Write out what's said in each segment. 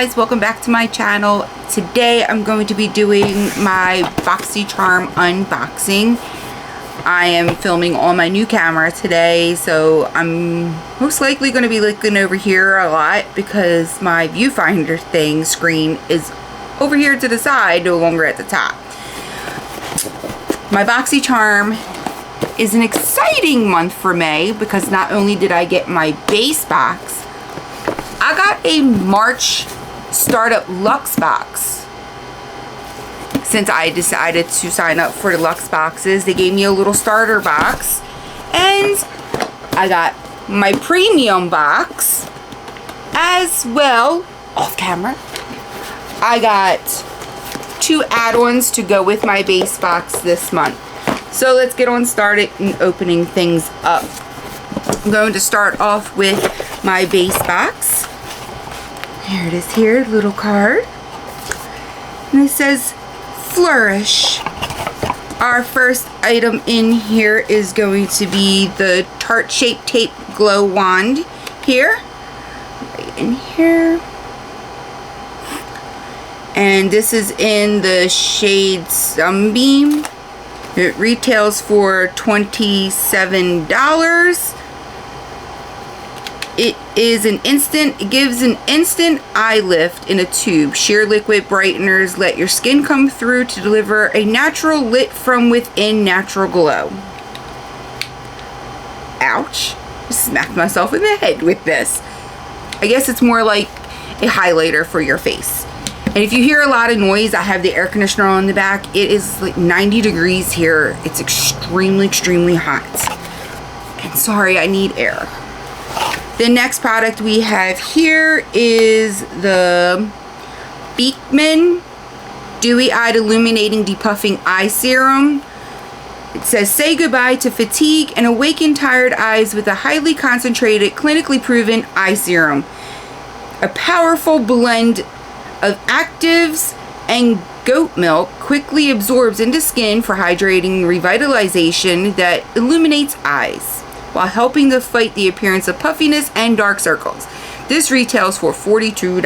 guys, welcome back to my channel. Today I'm going to be doing my Boxycharm unboxing. I am filming on my new camera today, so I'm most likely going to be looking over here a lot because my viewfinder screen is over here to the side, no longer at the top. My Boxycharm is an exciting month for May because not only did I get my base box, I got a March startup Luxe box. Since I decided to sign up for the Luxe boxes, they gave me a little starter box, and I got my premium box as well. Off camera, I got 2 add-ons to go with my base box this month. So let's get on started and opening things up. I'm going to start off with my base box. Here it is here, little card. And it says Flourish. Our first item in here is going to be the tart shaped tape glow wand here. Right in here. And this is in the shade Sunbeam. It retails for $27. It gives an instant eye lift in a tube. Sheer liquid brighteners let your skin come through to deliver a natural lit from within natural glow. Ouch. I smacked myself in the head with this. I guess it's more like a highlighter for your face. And if you hear a lot of noise, I have the air conditioner on the back. It is like 90 degrees here. It's extremely, extremely hot. And sorry, I need air. The next product we have here is the Beekman Dewy Eyed Illuminating Depuffing Eye Serum. It says, say goodbye to fatigue and awaken tired eyes with a highly concentrated, clinically proven eye serum. A powerful blend of actives and goat milk quickly absorbs into skin for hydrating revitalization that illuminates eyes, while helping to fight the appearance of puffiness and dark circles. This retails for $42.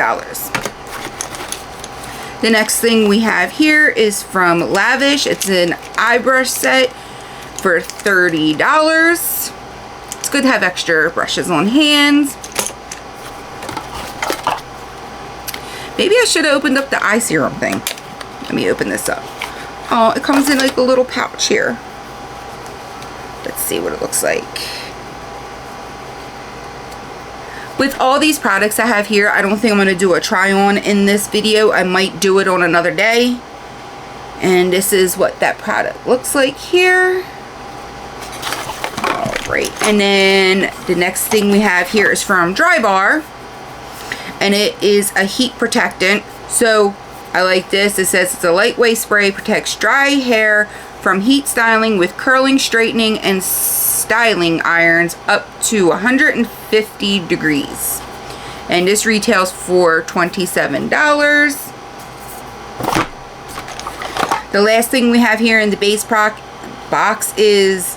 The next thing we have here is from Lavish. It's an eye brush set for $30. It's good to have extra brushes on hand. Maybe I should have opened up the eye serum thing. Let me open this up. Oh, it comes in like a little pouch here. Let's see what it looks like. With all these products I have here, I don't think I'm going to do a try on in this video. I might do it on another day. And this is what that product looks like here. Alright, and then the next thing we have here is from Drybar. And it is a heat protectant. So I like this. It says it's a lightweight spray, protects dry hair from heat styling with curling, straightening, and styling irons up to 150 degrees. And this retails for $27. The last thing we have here in the base box is,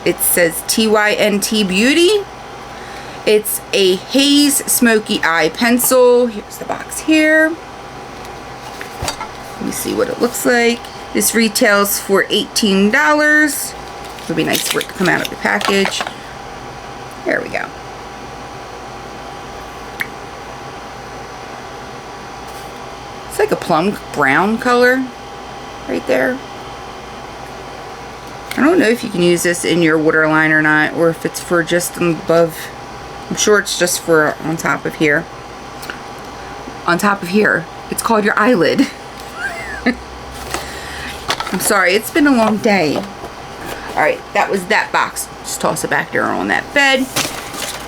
it says TYNT Beauty. It's a Haze Smoky Eye Pencil. Here's the box here. Let me see what it looks like. This retails for $18. It would be nice for it to come out of the package. There we go. It's like a plum brown color right there. I don't know if you can use this in your waterline or not, or if it's for just above. I'm sure it's just for on top of here. On top of here. It's called your eyelid. I'm sorry, it's been a long day. Alright, that was that box. Just toss it back there on that bed.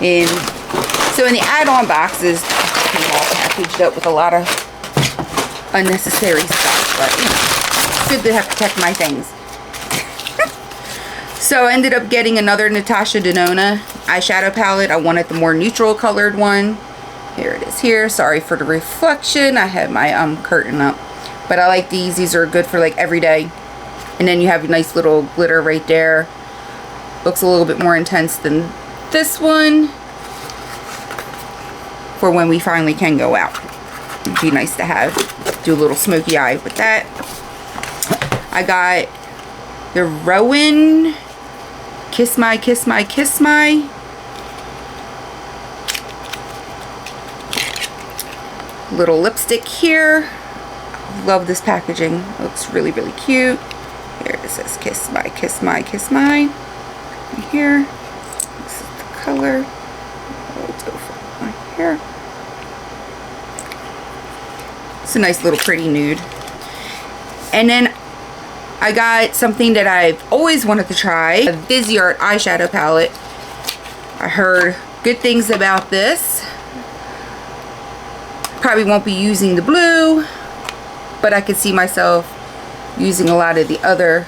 And so in the add-on boxes, came all packaged up with a lot of unnecessary stuff. But, you know, it's good to have to protect my things. So I ended up getting another Natasha Denona eyeshadow palette. I wanted the more neutral colored one. Here it is here. Sorry for the reflection. I have my curtain up. But I like these. These are good for like every day. And then you have a nice little glitter right there. Looks a little bit more intense than this one. For when we finally can go out. It'd be nice to have. Do a little smoky eye with that. I got the Rowan Kiss My, Kiss My, Kiss My. Little lipstick here. Love this packaging. It looks really, really cute. Here it says Kiss My, Kiss My, Kiss My. Right here. This is the color. Right here. It's a nice little pretty nude. And then I got something that I've always wanted to try. A Viseart eyeshadow palette. I heard good things about this. Probably won't be using the blue, but I could see myself using a lot of the other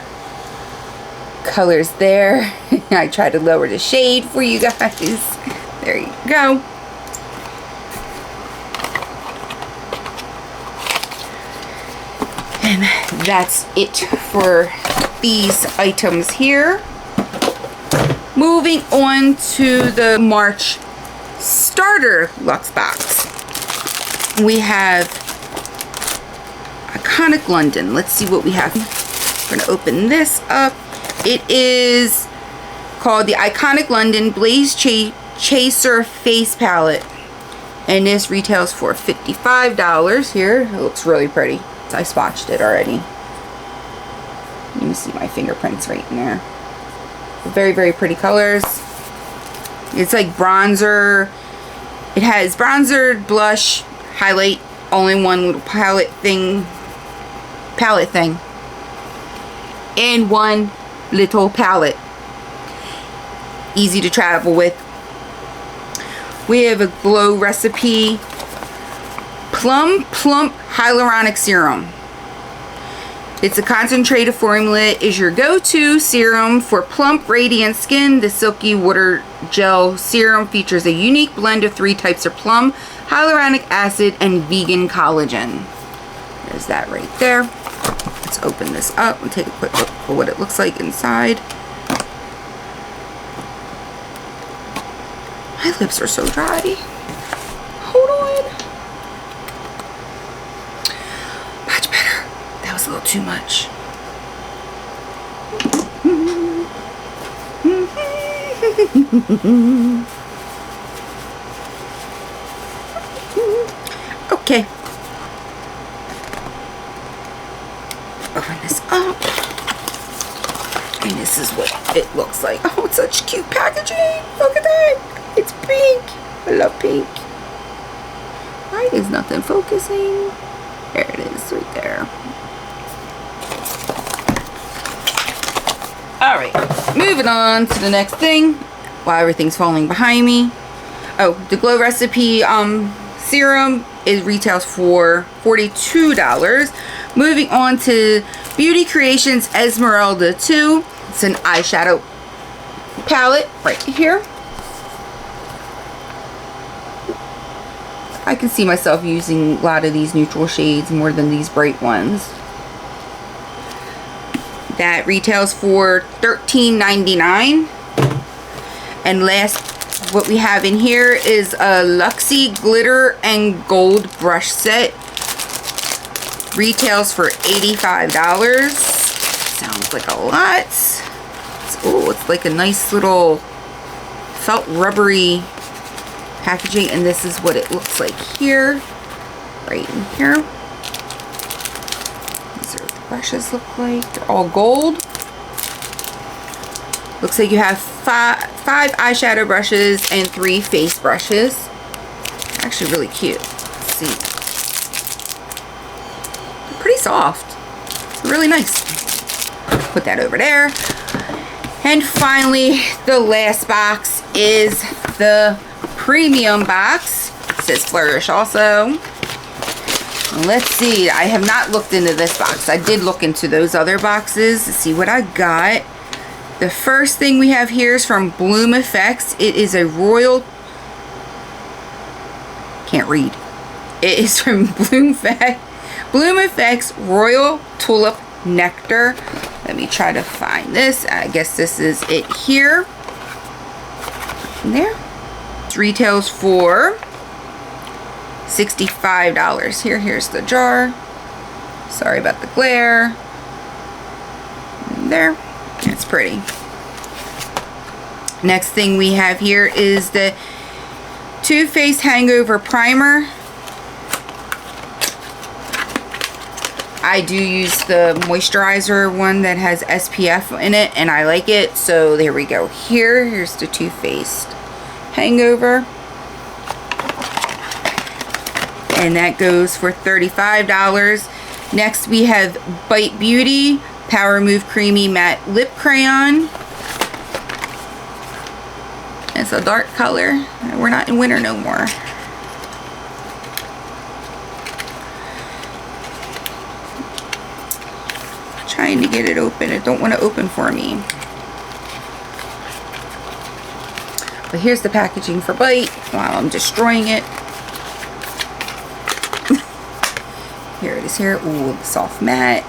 colors there. I tried to lower the shade for you guys. There you go. And that's it for these items here. Moving on to the March starter Luxe box. We have Iconic London. Let's see what we have. We're going to open this up. It is called the Iconic London Blaze Chaser Face Palette. And this retails for $55 here. It looks really pretty. I swatched it already. You can see my fingerprints right in there. Very, very pretty colors. It's like bronzer. It has bronzer, blush, highlight, all in one little palette thing. In one little palette. Easy to travel with. We have a Glow Recipe Plum Plump Hyaluronic Serum. It's a concentrated formula. It is your go-to serum for plump, radiant skin. The Silky Water Gel Serum features a unique blend of 3 types of plum, hyaluronic acid, and vegan collagen. There's that right there. Let's open this up and take a quick look at what it looks like inside. My lips are so dry. Hold on. Much better. That was a little too much. Okay. Open this up. And this is what it looks like. Oh, it's such cute packaging. Look at that. It's pink. I love pink. Why is nothing focusing? There it is right there. Alright, moving on to the next thing. While everything's falling behind me. Oh, the Glow Recipe serum. It retails for $42. Moving on to Beauty Creations Esmeralda 2. It's an eyeshadow palette right here. I can see myself using a lot of these neutral shades more than these bright ones. That retails for $13.99. And last, what we have in here is a Luxie Glitter and Gold Brush Set. Retails for $85. Sounds like a lot. It's like a nice little felt rubbery packaging, and this is what it looks like here. Right in here. These are what the brushes look like. They're all gold. Looks like you have five eyeshadow brushes and 3 face brushes. Actually really cute. Let's see. They're pretty soft. It's really nice. Put that over there. And finally, the last box is the premium box. It says Flourish also. Let's see. I have not looked into this box. I did look into those other boxes to see what I got. The first thing we have here is from Bloom Effects. It is a royal... Can't read. It is from Bloom Effects Royal Tulip Nectar. Let me try to find this. I guess this is it here. And there. It retails for $65. Here's the jar. Sorry about the glare. There. It's pretty. Next thing we have here is the Too Faced Hangover Primer. I do use the moisturizer one that has SPF in it, and I like it. So there we go. Here's the Too Faced Hangover. And that goes for $35. Next we have Bite Beauty Power Move Creamy Matte Lip Crayon. It's a dark color. We're not in winter no more. Trying to get it open. It don't want to open for me. But here's the packaging for Bite while I'm destroying it. Here it is here. Ooh, soft matte.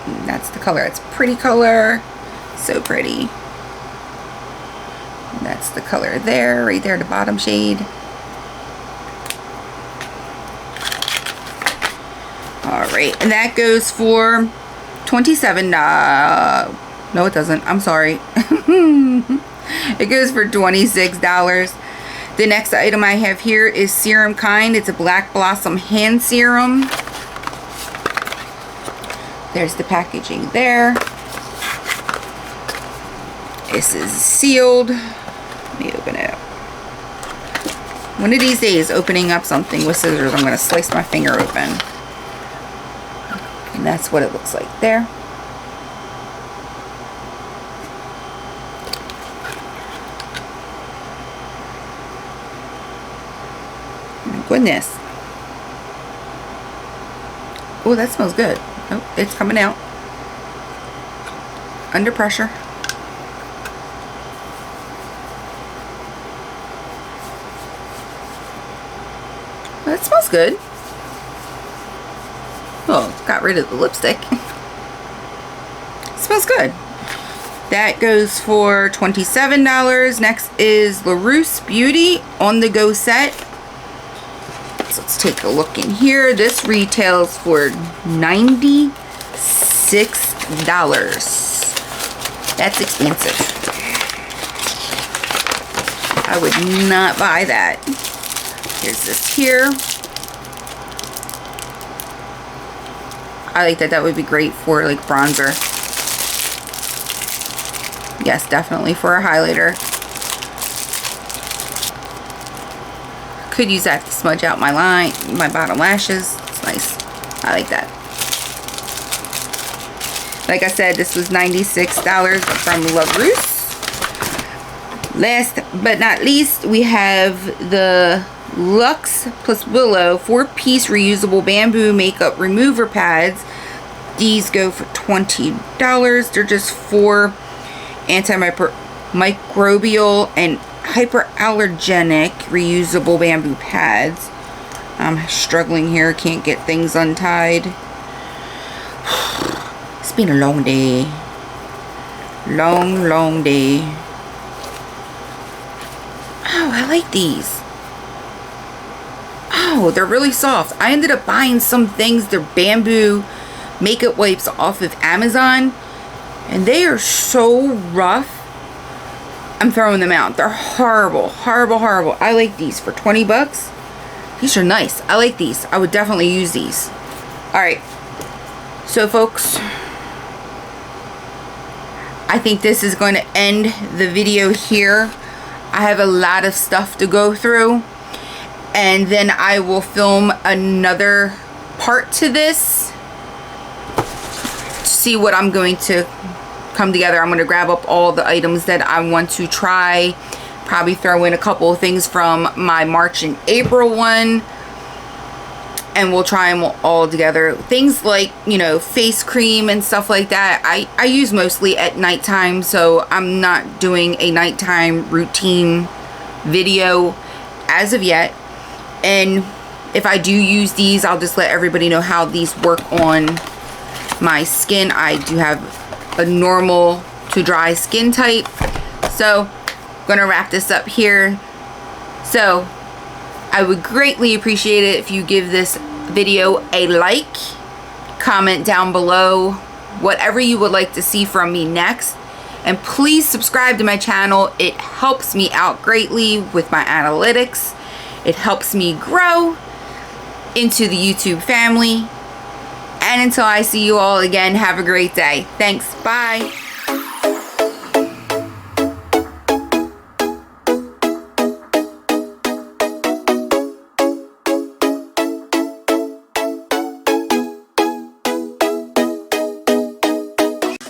And that's the color. It's a pretty color. So pretty. And that's the color there. Right there, the bottom shade. Alright, and that goes for $27. No, it doesn't. I'm sorry. It goes for $26. The next item I have here is Serum Kind. It's a Black Blossom Hand Serum. There's the packaging there. This is sealed. Let me open it up. One of these days, opening up something with scissors, I'm going to slice my finger open. And that's what it looks like there. My goodness. Oh, that smells good. Oh, it's coming out. Under pressure. Well, that smells good. Oh, got rid of the lipstick. Smells good. That goes for $27. Next is LaRousse Beauty On The Go Set. So let's take a look in here. This retails for $96. That's expensive. I would not buy that. Here's this here. I like that. That would be great for like bronzer. Yes, definitely for a highlighter. Could use that to smudge out my line, my bottom lashes. It's nice. I like that. Like I said, this was $96 from LaRousse. Last but not least, we have the Luxe plus Willow 4-piece reusable bamboo makeup remover pads. These go for $20. They're just 4 antimicrobial and hyperallergenic reusable bamboo pads. I'm struggling here, can't get things untied. It's been a long day. Long day. Oh, I like these. Oh, they're really soft. I ended up buying some things. They're bamboo makeup wipes off of Amazon, and they are so rough. I'm throwing them out. They're horrible. I like these for 20 bucks. These are nice. I like these. I would definitely use these. Alright. So folks, I think this is going to end the video here. I have a lot of stuff to go through, and then I will film another part to this to see what I'm going to come together. I'm going to grab up all the items that I want to try, probably throw in a couple of things from my March and April one, and we'll try them all together. Things like, you know, face cream and stuff like that, I use mostly at nighttime, so I'm not doing a nighttime routine video as of yet. And if I do use these, I'll just let everybody know how these work on my skin. I do have a normal to dry skin type. So I'm gonna wrap this up here. So I would greatly appreciate it if you give this video a like, comment down below whatever you would like to see from me next, and please subscribe to my channel. It helps me out greatly with my analytics. It helps me grow into the YouTube family. And until I see you all again, have a great day. Thanks. Bye.